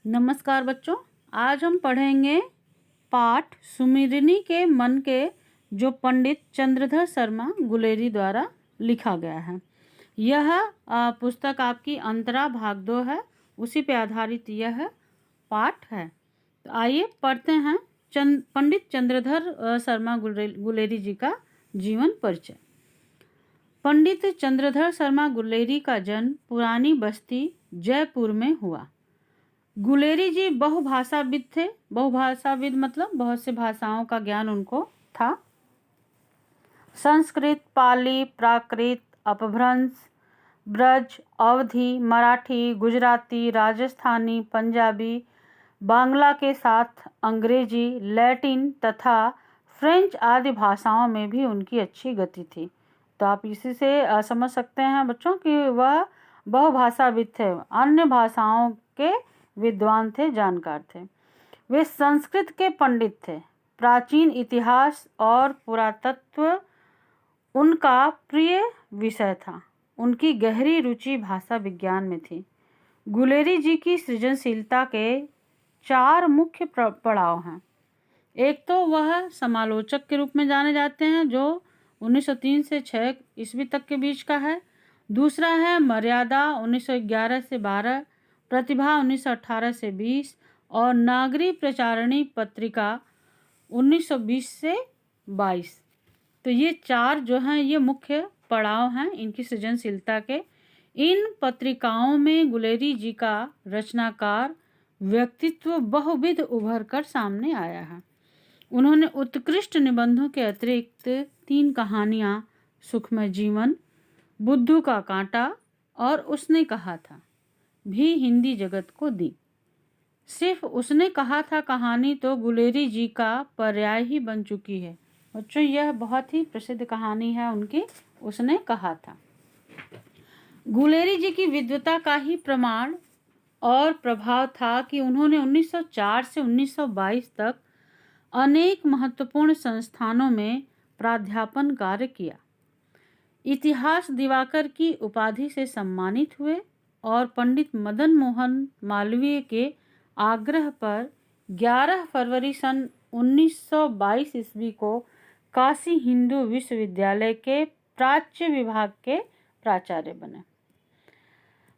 नमस्कार बच्चों, आज हम पढ़ेंगे पाठ सुमिरनी के मन के, जो पंडित चंद्रधर शर्मा गुलेरी द्वारा लिखा गया है। यह पुस्तक आपकी अंतरा भाग 2 है, उसी पे आधारित यह पाठ है। तो आइए पढ़ते हैं पंडित चंद्रधर शर्मा गुलेरी जी का जीवन परिचय। पंडित चंद्रधर शर्मा गुलेरी का जन्म पुरानी बस्ती जयपुर में हुआ। गुलेरी जी बहुभाषाविद थे। बहुभाषाविद मतलब बहुत से भाषाओं का ज्ञान उनको था। संस्कृत, पाली, प्राकृत, अपभ्रंश, ब्रज, अवधी, मराठी, गुजराती, राजस्थानी, पंजाबी, बांग्ला के साथ अंग्रेजी, लैटिन तथा फ्रेंच आदि भाषाओं में भी उनकी अच्छी गति थी। तो आप इसी से समझ सकते हैं बच्चों कि वह बहुभाषाविद थे, अन्य भाषाओं के विद्वान थे, जानकार थे। वे संस्कृत के पंडित थे। प्राचीन इतिहास और पुरातत्व उनका प्रिय विषय था। उनकी गहरी रुचि भाषा विज्ञान में थी। गुलेरी जी की सृजनशीलता के 4 मुख्य पड़ाव हैं। एक तो वह समालोचक के रूप में जाने जाते हैं, जो 1903 से 6 ईस्वी तक के बीच का है। दूसरा है मर्यादा 1911 से 12, प्रतिभा 1918 से 20 और नागरी प्रचारणी पत्रिका 1920 से 22। तो ये 4 जो हैं ये मुख्य पड़ाव हैं इनकी सृजनशीलता के। इन पत्रिकाओं में गुलेरी जी का रचनाकार व्यक्तित्व बहुविध उभर कर सामने आया है। उन्होंने उत्कृष्ट निबंधों के अतिरिक्त 3 कहानियाँ, सुखमय जीवन, बुद्धू का कांटा और उसने कहा था, भी हिंदी जगत को दी। सिर्फ उसने कहा था कहानी तो गुलेरी जी का पर्याय ही बन चुकी है। बच्चों, यह बहुत ही प्रसिद्ध कहानी है उनकी, उसने कहा था। गुलेरी जी की विद्वता का ही प्रमाण और प्रभाव था कि उन्होंने 1904 से 1922 तक अनेक महत्वपूर्ण संस्थानों में प्राध्यापन कार्य किया। इतिहास दिवाकर की उपाधि से सम्मानित हुए और पंडित मदन मोहन मालवीय के आग्रह पर 11 फरवरी सन 1922 ईस्वी को काशी हिंदू विश्वविद्यालय के प्राच्य विभाग के प्राचार्य बने।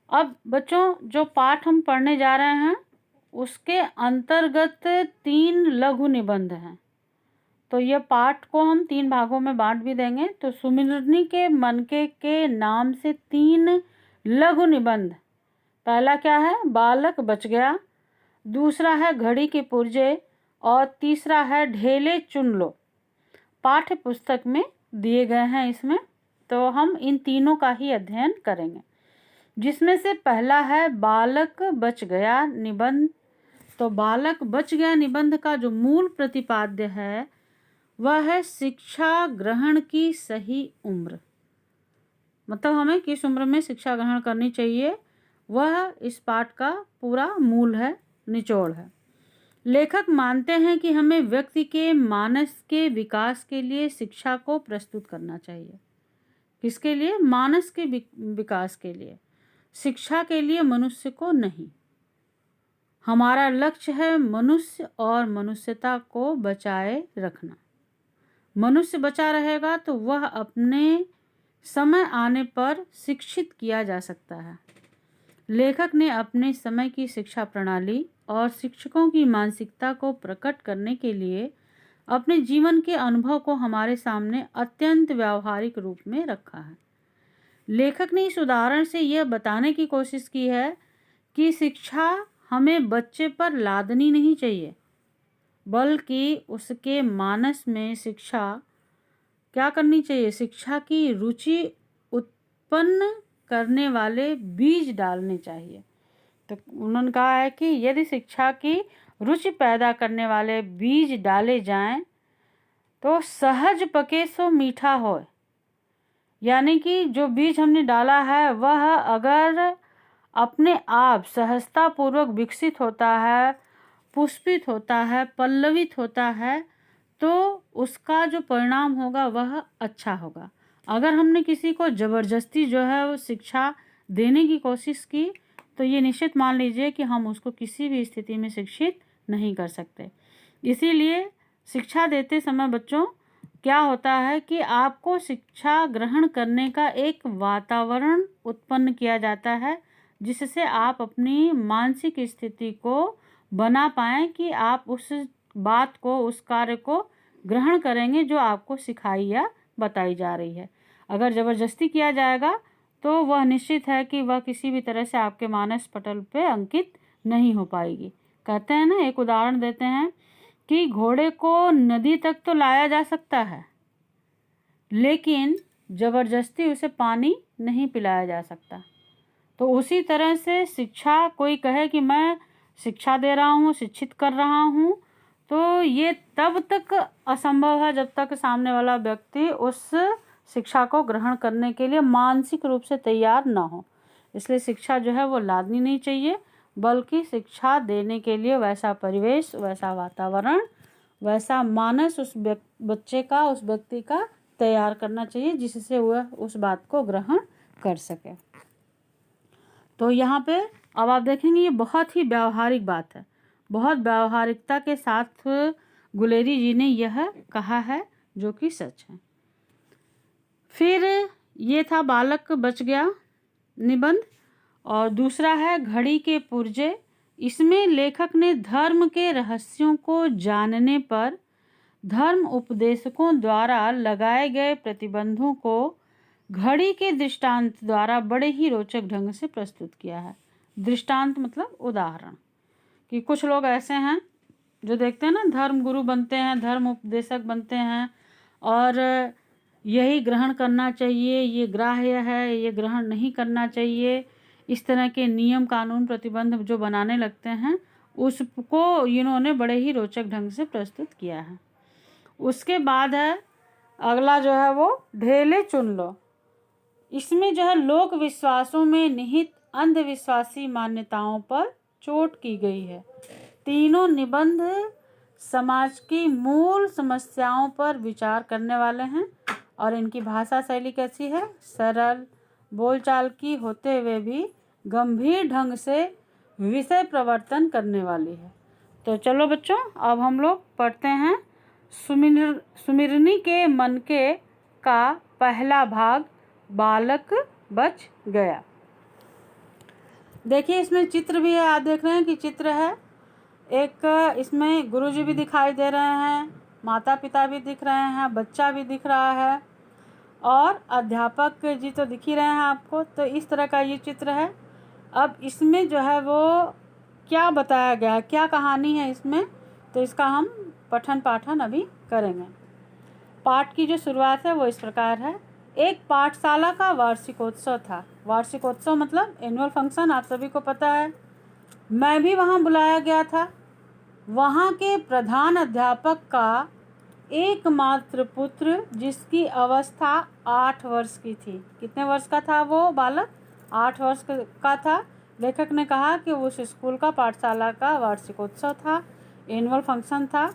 अब बच्चों, जो पाठ हम पढ़ने जा रहे हैं उसके अंतर्गत 3 लघु निबंध हैं। तो यह पाठ को हम 3 भागों में बांट भी देंगे। तो सुमिरनी के मनके के नाम से 3 लघु निबंध। पहला क्या है? बालक बच गया। दूसरा है घड़ी के पुर्जे और तीसरा है ढेले चुन लो। पाठ्य पुस्तक में दिए गए हैं इसमें। तो हम इन तीनों का ही अध्ययन करेंगे, जिसमें से पहला है बालक बच गया निबंध। तो बालक बच गया निबंध का जो मूल प्रतिपाद्य है वह है शिक्षा ग्रहण की सही उम्र। मतलब हमें किस उम्र में शिक्षा ग्रहण करनी चाहिए, वह इस पाठ का पूरा मूल है, निचोड़ है। लेखक मानते हैं कि हमें व्यक्ति के मानस के विकास के लिए शिक्षा को प्रस्तुत करना चाहिए। किसके लिए? मानस के विकास के लिए, शिक्षा के लिए मनुष्य को नहीं। हमारा लक्ष्य है मनुष्य और मनुष्यता को बचाए रखना। मनुष्य बचा रहेगा तो वह अपने समय आने पर शिक्षित किया जा सकता है। लेखक ने अपने समय की शिक्षा प्रणाली और शिक्षकों की मानसिकता को प्रकट करने के लिए अपने जीवन के अनुभव को हमारे सामने अत्यंत व्यावहारिक रूप में रखा है। लेखक ने इस उदाहरण से यह बताने की कोशिश की है कि शिक्षा हमें बच्चे पर लादनी नहीं चाहिए, बल्कि उसके मानस में शिक्षा क्या करनी चाहिए? शिक्षा की रुचि उत्पन्न करने वाले बीज डालने चाहिए। तो उन्होंने कहा है कि यदि शिक्षा की रुचि पैदा करने वाले बीज डाले जाएं तो सहज पके सो मीठा होए। यानी कि जो बीज हमने डाला है वह अगर अपने आप सहजता पूर्वक विकसित होता है, पुष्पित होता है, पल्लवित होता है, तो उसका जो परिणाम होगा वह अच्छा होगा। अगर हमने किसी को ज़बरदस्ती जो है वो शिक्षा देने की कोशिश की तो ये निश्चित मान लीजिए कि हम उसको किसी भी स्थिति में शिक्षित नहीं कर सकते। इसीलिए शिक्षा देते समय बच्चों क्या होता है कि आपको शिक्षा ग्रहण करने का एक वातावरण उत्पन्न किया जाता है, जिससे आप अपनी मानसिक स्थिति को बना पाएँ कि आप उस बात को, उस कार्य को ग्रहण करेंगे जो आपको सिखाई या बताई जा रही है। अगर ज़बरदस्ती किया जाएगा तो वह निश्चित है कि वह किसी भी तरह से आपके मानस पटल पे अंकित नहीं हो पाएगी। कहते हैं ना, एक उदाहरण देते हैं कि घोड़े को नदी तक तो लाया जा सकता है, लेकिन ज़बरदस्ती उसे पानी नहीं पिलाया जा सकता। तो उसी तरह से शिक्षा, कोई कहे कि मैं शिक्षा दे रहा हूँ, शिक्षित कर रहा हूँ, तो ये तब तक असंभव है जब तक सामने वाला व्यक्ति उस शिक्षा को ग्रहण करने के लिए मानसिक रूप से तैयार ना हो। इसलिए शिक्षा जो है वो लादनी नहीं चाहिए, बल्कि शिक्षा देने के लिए वैसा परिवेश, वैसा वातावरण, वैसा मानस उस बच्चे का, उस व्यक्ति का तैयार करना चाहिए जिससे वह उस बात को ग्रहण कर सके। तो यहाँ पे अब आप देखेंगे ये बहुत ही व्यावहारिक बात है, बहुत व्यावहारिकता के साथ गुलेरी जी ने यह कहा है, जो कि सच है। फिर ये था बालक बच गया निबंध, और दूसरा है घड़ी के पुर्जे। इसमें लेखक ने धर्म के रहस्यों को जानने पर धर्म उपदेशकों द्वारा लगाए गए प्रतिबंधों को घड़ी के दृष्टांत द्वारा बड़े ही रोचक ढंग से प्रस्तुत किया है। दृष्टांत मतलब उदाहरण, कि कुछ लोग ऐसे हैं जो देखते हैं ना, धर्म गुरु बनते हैं, धर्म उपदेशक बनते हैं और यही ग्रहण करना चाहिए, ये ग्राह्य है, ये ग्रहण नहीं करना चाहिए, इस तरह के नियम कानून प्रतिबंध जो बनाने लगते हैं, उसको इन्होंने बड़े ही रोचक ढंग से प्रस्तुत किया है। उसके बाद है अगला जो है वो ढेले चुन लो। इसमें जो है लोक विश्वासों में निहित अंधविश्वासी मान्यताओं पर चोट की गई है। तीनों निबंध समाज की मूल समस्याओं पर विचार करने वाले हैं और इनकी भाषा शैली कैसी है, सरल, बोलचाल की होते हुए भी गंभीर ढंग से विषय प्रवर्तन करने वाली है। तो चलो बच्चों, अब हम लोग पढ़ते हैं सुमिरनी के मनके का पहला भाग, बालक बच गया। देखिए इसमें चित्र भी है, आप देख रहे हैं कि चित्र है एक, इसमें गुरुजी भी दिखाई दे रहे हैं, माता पिता भी दिख रहे हैं, बच्चा भी दिख रहा है और अध्यापक जी तो दिख ही रहे हैं आपको। तो इस तरह का ये चित्र है। अब इसमें जो है वो क्या बताया गया है, क्या कहानी है इसमें, तो इसका हम पठन पाठन अभी करेंगे। पाठ की जो शुरुआत है वो इस प्रकार है। एक पाठशाला का वार्षिकोत्सव था। वार्षिकोत्सव मतलब एनुअल फंक्शन, आप सभी को पता है। मैं भी वहाँ बुलाया गया था। वहाँ के प्रधान अध्यापक का एकमात्र पुत्र, जिसकी अवस्था 8 वर्ष की थी। कितने वर्ष का था वो बालक? 8 वर्ष का था। लेखक ने कहा कि उस स्कूल का, पाठशाला का वार्षिकोत्सव था, एनुअल फंक्शन था,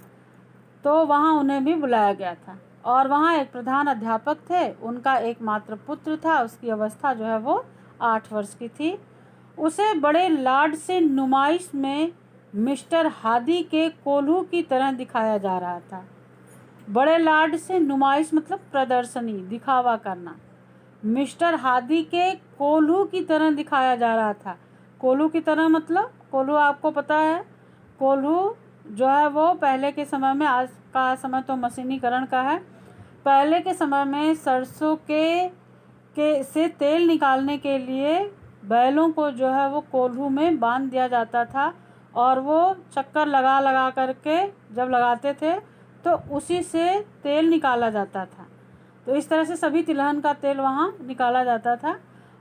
तो वहाँ उन्हें भी बुलाया गया था। और वहाँ एक प्रधान अध्यापक थे, उनका एकमात्र पुत्र था, उसकी अवस्था जो है वो 8 वर्ष की थी। उसे बड़े लाड से नुमाइश में मिस्टर हादी के कोल्हू की तरह दिखाया जा रहा था। बड़े लाड से नुमाइश मतलब प्रदर्शनी, दिखावा करना। मिस्टर हादी के कोल्हू की तरह दिखाया जा रहा था। कोल्हू की तरह मतलब, कोल्हू आपको पता है, कोल्हू जो है वो पहले के समय में, आज का समय तो मशीनीकरण का है, पहले के समय में सरसों के से तेल निकालने के लिए बैलों को जो है वो कोल्हू में बांध दिया जाता था और वो चक्कर लगा लगा करके जब लगाते थे तो उसी से तेल निकाला जाता था। तो इस तरह से सभी तिलहन का तेल वहाँ निकाला जाता था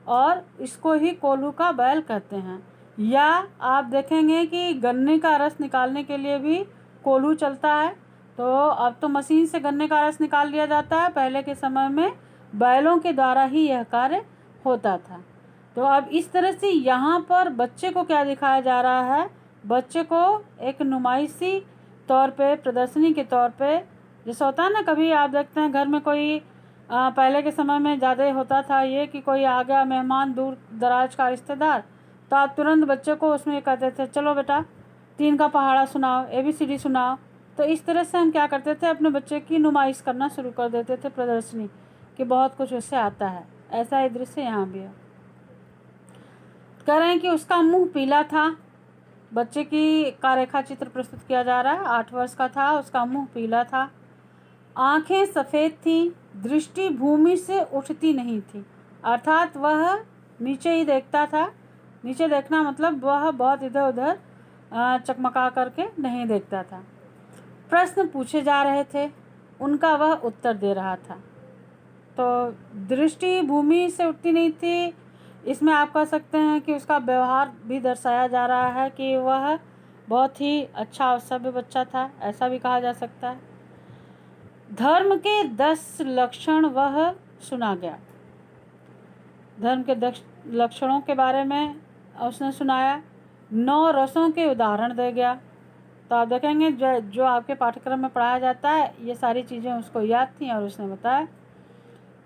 और इसको ही कोल्हू का बैल कहते हैं। या आप देखेंगे कि गन्ने का रस निकालने के लिए भी कोल्हू चलता है। तो अब तो मशीन से गन्ने का रस निकाल लिया जाता है, पहले के समय में बैलों के द्वारा ही यह कार्य होता था। तो अब इस तरह से यहाँ पर बच्चे को क्या दिखाया जा रहा है, बच्चे को एक नुमाइशी तौर पे, प्रदर्शनी के तौर पे, जैसे होता है ना, कभी आप देखते हैं घर में कोई पहले के समय में ज़्यादा होता था ये कि कोई आ गया मेहमान, दूर दराज का रिश्तेदार, तो आप तुरंत बच्चे को उसमें कहते थे चलो बेटा 3 का पहाड़ा सुनाओ, ABCD सुनाओ। तो इस तरह से हम क्या करते थे, अपने बच्चे की नुमाइश करना शुरू कर देते थे, प्रदर्शनी, कि बहुत कुछ उससे आता है। ऐसा ही दृश्य यहाँ भी है। कह रहे हैं कि उसका मुंह पीला था। बच्चे का रेखा चित्र प्रस्तुत किया जा रहा है। 8 वर्ष का था, उसका मुंह पीला था, आंखें सफ़ेद थीं, दृष्टि भूमि से उठती नहीं थी, अर्थात वह नीचे ही देखता था। नीचे देखना मतलब वह बहुत इधर उधर चकमका करके नहीं देखता था। प्रश्न पूछे जा रहे थे, उनका वह उत्तर दे रहा था। तो दृष्टि भूमि से उठती नहीं थी, इसमें आप कह सकते हैं कि उसका व्यवहार भी दर्शाया जा रहा है कि वह बहुत ही अच्छा और सभ्य बच्चा था, ऐसा भी कहा जा सकता है। धर्म के 10 लक्षण वह सुना गया। धर्म के 10 लक्षणों के बारे में उसने सुनाया। 9 रसों के उदाहरण दे गया। तो आप देखेंगे जो आपके पाठ्यक्रम में पढ़ाया जाता है, ये सारी चीज़ें उसको याद थी और उसने बताया।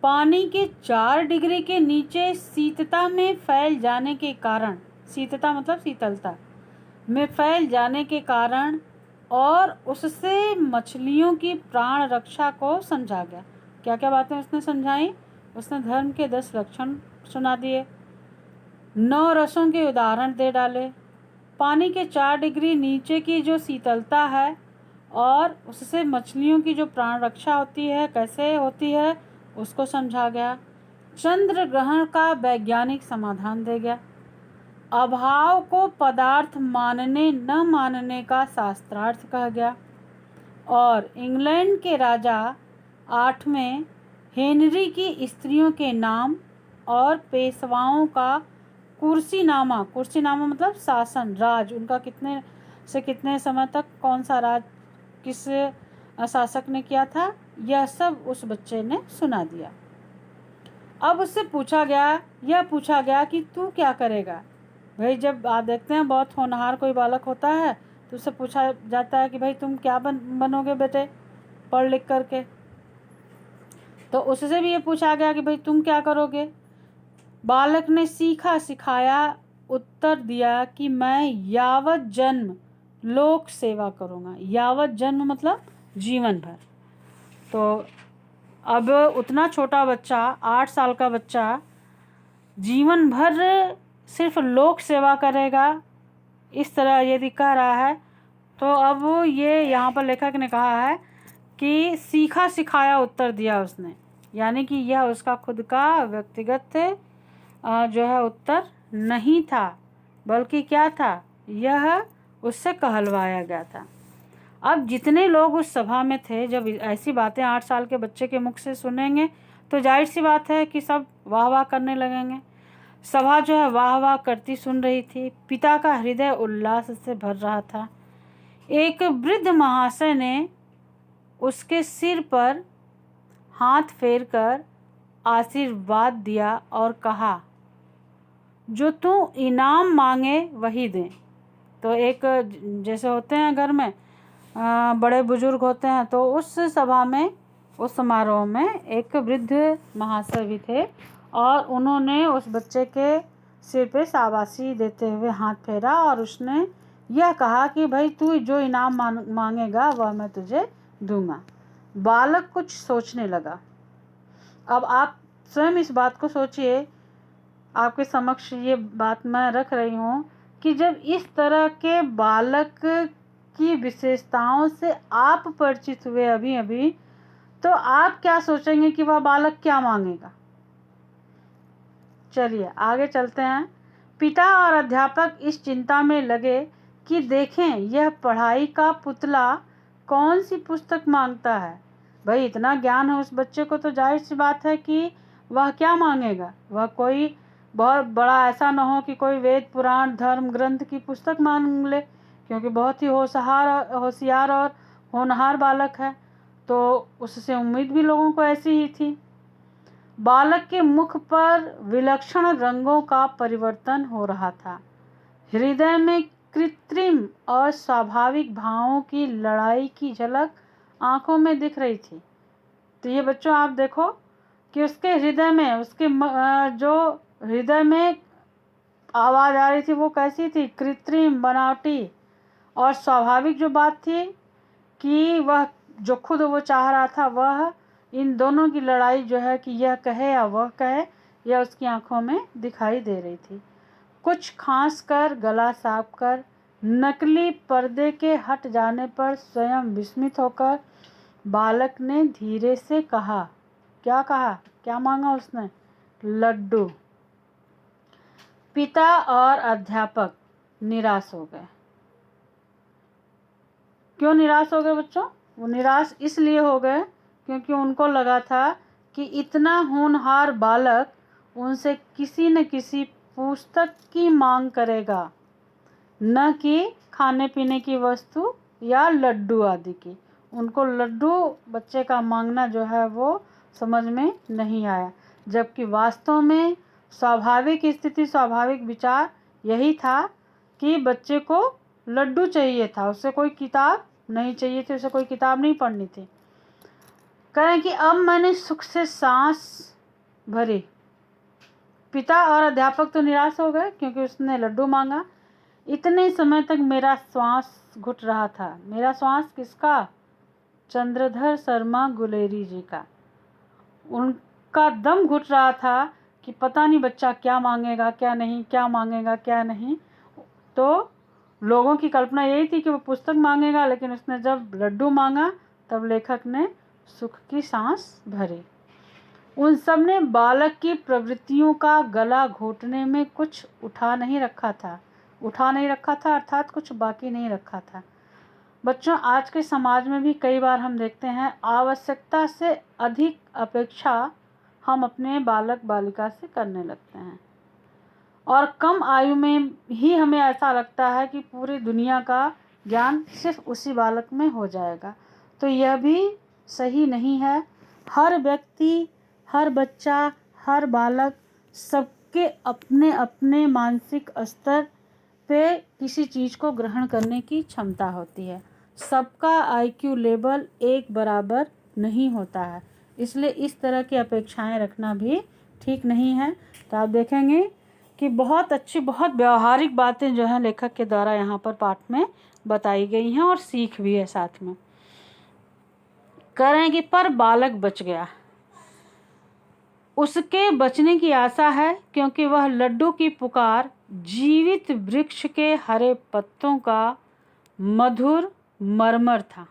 पानी के 4 डिग्री के नीचे शीतलता में फैल जाने के कारण, शीतलता मतलब शीतलता में फैल जाने के कारण और उससे मछलियों की प्राण रक्षा को समझा गया। क्या क्या बातें उसने समझाई? उसने धर्म के 10 लक्षण सुना दिए, 9 रसों के उदाहरण दे डाले, पानी के 4 डिग्री नीचे की जो शीतलता है और उससे मछलियों की जो प्राण रक्षा होती है, कैसे होती है, उसको समझा गया। चंद्र ग्रहण का वैज्ञानिक समाधान दे गया। अभाव को पदार्थ मानने न मानने का शास्त्रार्थ कह गया। और इंग्लैंड के राजा 8वें हेनरी की स्त्रियों के नाम और पेशवाओं का कुर्सीनामा मतलब शासन, राज, उनका कितने से कितने समय तक कौन सा राज किस शासक ने किया था, यह सब उस बच्चे ने सुना दिया। अब उससे पूछा गया कि तू क्या करेगा। भाई जब आप देखते हैं बहुत होनहार कोई बालक होता है तो उससे पूछा जाता है कि भाई तुम क्या बनोगे बेटे पढ़ लिख करके। तो उससे भी ये पूछा गया कि भाई तुम क्या करोगे। बालक ने सीखा सिखाया उत्तर दिया कि मैं यावत जन्म लोक सेवा करूँगा। यावत जन्म मतलब जीवन भर। तो अब उतना छोटा बच्चा, 8 साल का बच्चा, जीवन भर सिर्फ लोक सेवा करेगा, इस तरह यदि कह रहा है तो अब ये यहाँ पर लेखक ने कहा है कि सीखा सिखाया उत्तर दिया उसने, यानी कि यह उसका खुद का व्यक्तिगत जो है उत्तर नहीं था, बल्कि क्या था, यह उससे कहलवाया गया था। अब जितने लोग उस सभा में थे, जब ऐसी बातें 8 साल के बच्चे के मुख से सुनेंगे तो जाहिर सी बात है कि सब वाह वाह करने लगेंगे। सभा जो है वाह वाह करती सुन रही थी। पिता का हृदय उल्लास से भर रहा था। एक वृद्ध महाशय ने उसके सिर पर हाथ फेरकर आशीर्वाद दिया और कहा, जो तू इनाम मांगे वही दें। तो एक जैसे होते हैं घर में बड़े बुजुर्ग होते हैं, तो उस सभा में, उस समारोह में एक वृद्ध महाशय भी थे और उन्होंने उस बच्चे के सिर पे शाबाशी देते हुए हाथ फेरा और उसने यह कहा कि भाई तू जो इनाम मांगेगा वह मैं तुझे दूंगा। बालक कुछ सोचने लगा। अब आप स्वयं इस बात को सोचिए, आपके समक्ष ये बात मैं रख रही हूँ कि जब इस तरह के बालक की विशेषताओं से आप परिचित हुए अभी, तो आप क्या सोचेंगे कि वह बालक क्या मांगेगा। चलिए आगे चलते हैं। पिता और अध्यापक इस चिंता में लगे कि देखें यह पढ़ाई का पुतला कौन सी पुस्तक मांगता है। भाई इतना ज्ञान है उस बच्चे को, तो जाहिर सी बात है कि वह क्या मांगेगा। वह कोई बहुत बड़ा ऐसा ना हो कि कोई वेद पुराण धर्म ग्रंथ की पुस्तक मांग ले, क्योंकि बहुत ही होशियार और होनहार बालक है, तो उससे उम्मीद भी लोगों को ऐसी ही थी। बालक के मुख पर विलक्षण रंगों का परिवर्तन हो रहा था। हृदय में कृत्रिम और स्वाभाविक भावों की लड़ाई की झलक आंखों में दिख रही थी। तो ये बच्चों आप देखो कि उसके हृदय में, उसके जो हृदय में आवाज़ आ रही थी वो कैसी थी, कृत्रिम, बनावटी। और स्वाभाविक जो बात थी कि वह जो खुद वो चाह रहा था, वह इन दोनों की लड़ाई जो है कि यह कहे या वह कहे, यह उसकी आंखों में दिखाई दे रही थी। कुछ खांस कर, गला साफ कर, नकली पर्दे के हट जाने पर स्वयं विस्मित होकर बालक ने धीरे से कहा, क्या कहा, क्या मांगा उसने? लड्डू। पिता और अध्यापक निराश हो गए। क्यों निराश हो गए बच्चों? वो निराश इसलिए हो गए क्योंकि उनको लगा था कि इतना होनहार बालक उनसे किसी न किसी पुस्तक की मांग करेगा, न कि खाने पीने की वस्तु या लड्डू आदि की। उनको लड्डू बच्चे का मांगना जो है वो समझ में नहीं आया, जबकि वास्तव में स्वाभाविक स्थिति, स्वाभाविक विचार यही था कि बच्चे को लड्डू चाहिए था, उससे कोई किताब नहीं चाहिए थी, उसे कोई किताब नहीं पढ़नी थी। कहें कि अब मैंने सुख से सांस भरी। पिता और अध्यापक तो निराश हो गए क्योंकि उसने लड्डू मांगा। इतने समय तक मेरा श्वास घुट रहा था। मेरा श्वास किसका? चंद्रधर शर्मा गुलेरी जी का। उनका दम घुट रहा था कि पता नहीं बच्चा क्या मांगेगा क्या नहीं, क्या मांगेगा क्या नहीं। तो लोगों की कल्पना यही थी कि वो पुस्तक मांगेगा, लेकिन उसने जब लड्डू मांगा तब लेखक ने सुख की सांस भरी। उन सब ने बालक की प्रवृत्तियों का गला घोटने में कुछ उठा नहीं रखा था अर्थात कुछ बाकी नहीं रखा था। बच्चों, आज के समाज में भी कई बार हम देखते हैं आवश्यकता से अधिक अपेक्षा हम अपने बालक बालिका से करने लगते हैं, और कम आयु में ही हमें ऐसा लगता है कि पूरी दुनिया का ज्ञान सिर्फ उसी बालक में हो जाएगा। तो यह भी सही नहीं है। हर व्यक्ति, हर बच्चा, हर बालक, सबके अपने अपने मानसिक स्तर पे किसी चीज़ को ग्रहण करने की क्षमता होती है। सबका IQ लेवल एक बराबर नहीं होता है, इसलिए इस तरह की अपेक्षाएं रखना भी ठीक नहीं है। तो आप देखेंगे कि बहुत अच्छी, बहुत व्यवहारिक बातें जो हैं लेखक के द्वारा यहाँ पर पाठ में बताई गई हैं और सीख भी है साथ में। कह रहे हैं कि पर बालक बच गया। उसके बचने की आशा है क्योंकि वह लड्डू की पुकार जीवित वृक्ष के हरे पत्तों का मधुर मरमर था।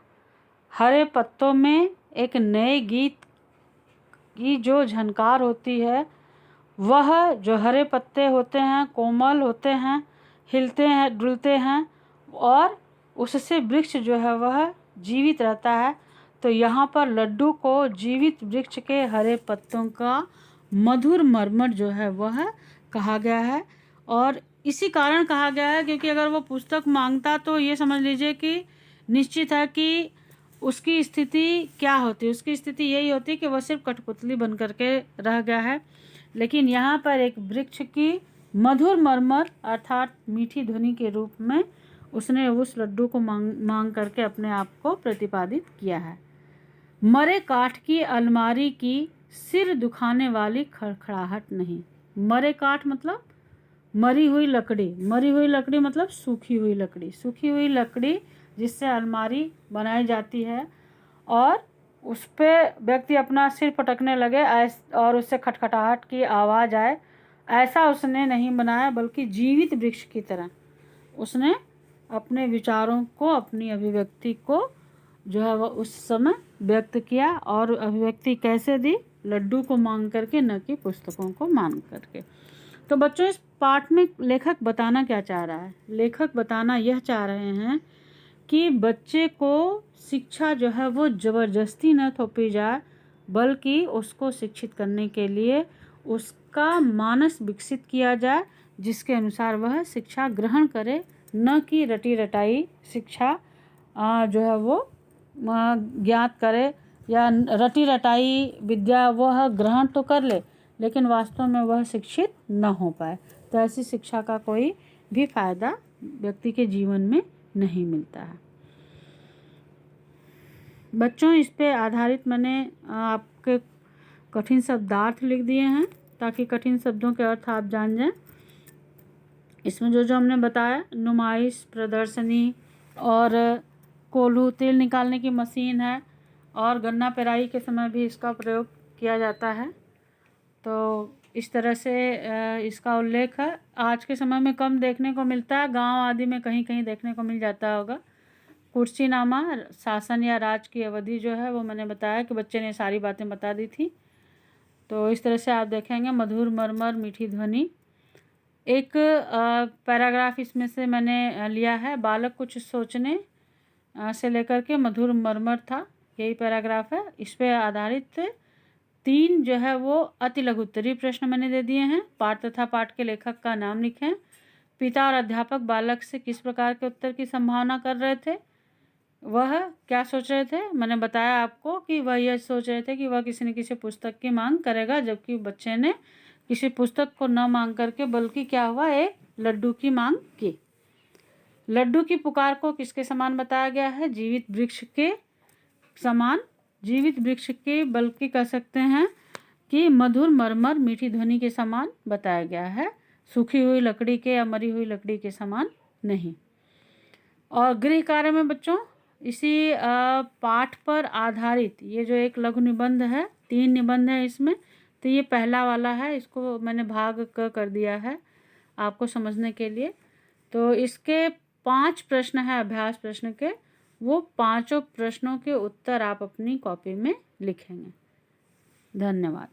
हरे पत्तों में एक नए गीत की जो झनकार होती है, वह जो हरे पत्ते होते हैं कोमल होते हैं, हिलते हैं, डुलते हैं, और उससे वृक्ष जो है वह जीवित रहता है। तो यहाँ पर लड्डू को जीवित वृक्ष के हरे पत्तों का मधुर मरमर जो है वह कहा गया है। और इसी कारण कहा गया है क्योंकि अगर वो पुस्तक मांगता तो ये समझ लीजिए कि निश्चित है कि उसकी स्थिति क्या होती। उसकी स्थिति यही होती कि वह सिर्फ कठपुतली बन करके रह गया है, लेकिन यहाँ पर एक वृक्ष की मधुर मरमर अर्थात मीठी ध्वनि के रूप में उसने उस लड्डू को मांग करके अपने आप को प्रतिपादित किया है। मरे काठ की अलमारी की सिर दुखाने वाली खड़खड़ाहट नहीं। मरे काठ मतलब मरी हुई लकड़ी, मरी हुई लकड़ी मतलब सूखी हुई लकड़ी, सूखी हुई लकड़ी जिससे अलमारी बनाई जाती है और उस पर व्यक्ति अपना सिर पटकने लगे और उससे खटखटाहट की आवाज़ आए, ऐसा उसने नहीं बनाया, बल्कि जीवित वृक्ष की तरह उसने अपने विचारों को, अपनी अभिव्यक्ति को जो है वह उस समय व्यक्त किया। और अभिव्यक्ति कैसे दी? लड्डू को मांग करके, न कि पुस्तकों को मांग करके। तो बच्चों, इस पाठ में लेखक बताना क्या चाह रहा है? लेखक बताना यह चाह रहे हैं कि बच्चे को शिक्षा जो है वो ज़बरदस्ती न थोपी जाए, बल्कि उसको शिक्षित करने के लिए उसका मानस विकसित किया जाए, जिसके अनुसार वह शिक्षा ग्रहण करे, न कि रटी रटाई शिक्षा जो है वो ज्ञात करे, या रटी रटाई विद्या वह ग्रहण तो कर ले लेकिन वास्तव में वह शिक्षित न हो पाए। तो ऐसी शिक्षा का कोई भी फायदा व्यक्ति के जीवन में नहीं मिलता है। बच्चों, इस पे आधारित मैंने आपके कठिन शब्दार्थ लिख दिए हैं ताकि कठिन शब्दों के अर्थ आप जान जाएं। इसमें जो जो हमने बताया, नुमाइश, प्रदर्शनी और कोल्हू, तिल निकालने की मशीन है, और गन्ना पेराई के समय भी इसका प्रयोग किया जाता है। तो इस तरह से इसका उल्लेख है। आज के समय में कम देखने को मिलता है, गांव आदि में कहीं कहीं देखने को मिल जाता होगा। कुर्सीनामा, शासन या राज की अवधि जो है वो मैंने बताया कि बच्चे ने सारी बातें बता दी थी। तो इस तरह से आप देखेंगे मधुर मरमर मीठी ध्वनि। एक पैराग्राफ इसमें से मैंने लिया है, बालक कुछ सोचने से लेकर के मधुर मरमर था, यही पैराग्राफ है। इस पे आधारित 3 जो है वो अति लघु उत्तरीय प्रश्न मैंने दे दिए हैं। पाठ तथा पाठ के लेखक का नाम लिखें। पिता और अध्यापक बालक से किस प्रकार के उत्तर की संभावना कर रहे थे, वह क्या सोच रहे थे। मैंने बताया आपको कि वह यह सोच रहे थे कि वह किसी न किसी पुस्तक की मांग करेगा, जबकि बच्चे ने किसी पुस्तक को न मांग करके बल्कि क्या हुआ, एक लड्डू की मांग की। लड्डू की पुकार को किसके समान बताया गया है, जीवित वृक्ष के समान। जीवित वृक्ष के बल्कि कह सकते हैं कि मधुर मरमर मीठी ध्वनि के समान बताया गया है, सूखी हुई लकड़ी के या मरी हुई लकड़ी के समान नहीं। और गृह कार्य में बच्चों इसी पाठ पर आधारित ये जो एक लघु निबंध है, 3 निबंध है इसमें, तो ये पहला वाला है, इसको मैंने भाग क कर दिया है आपको समझने के लिए। तो इसके 5 प्रश्न है अभ्यास प्रश्न के, वो 5 प्रश्नों के उत्तर आप अपनी कॉपी में लिखेंगे। धन्यवाद।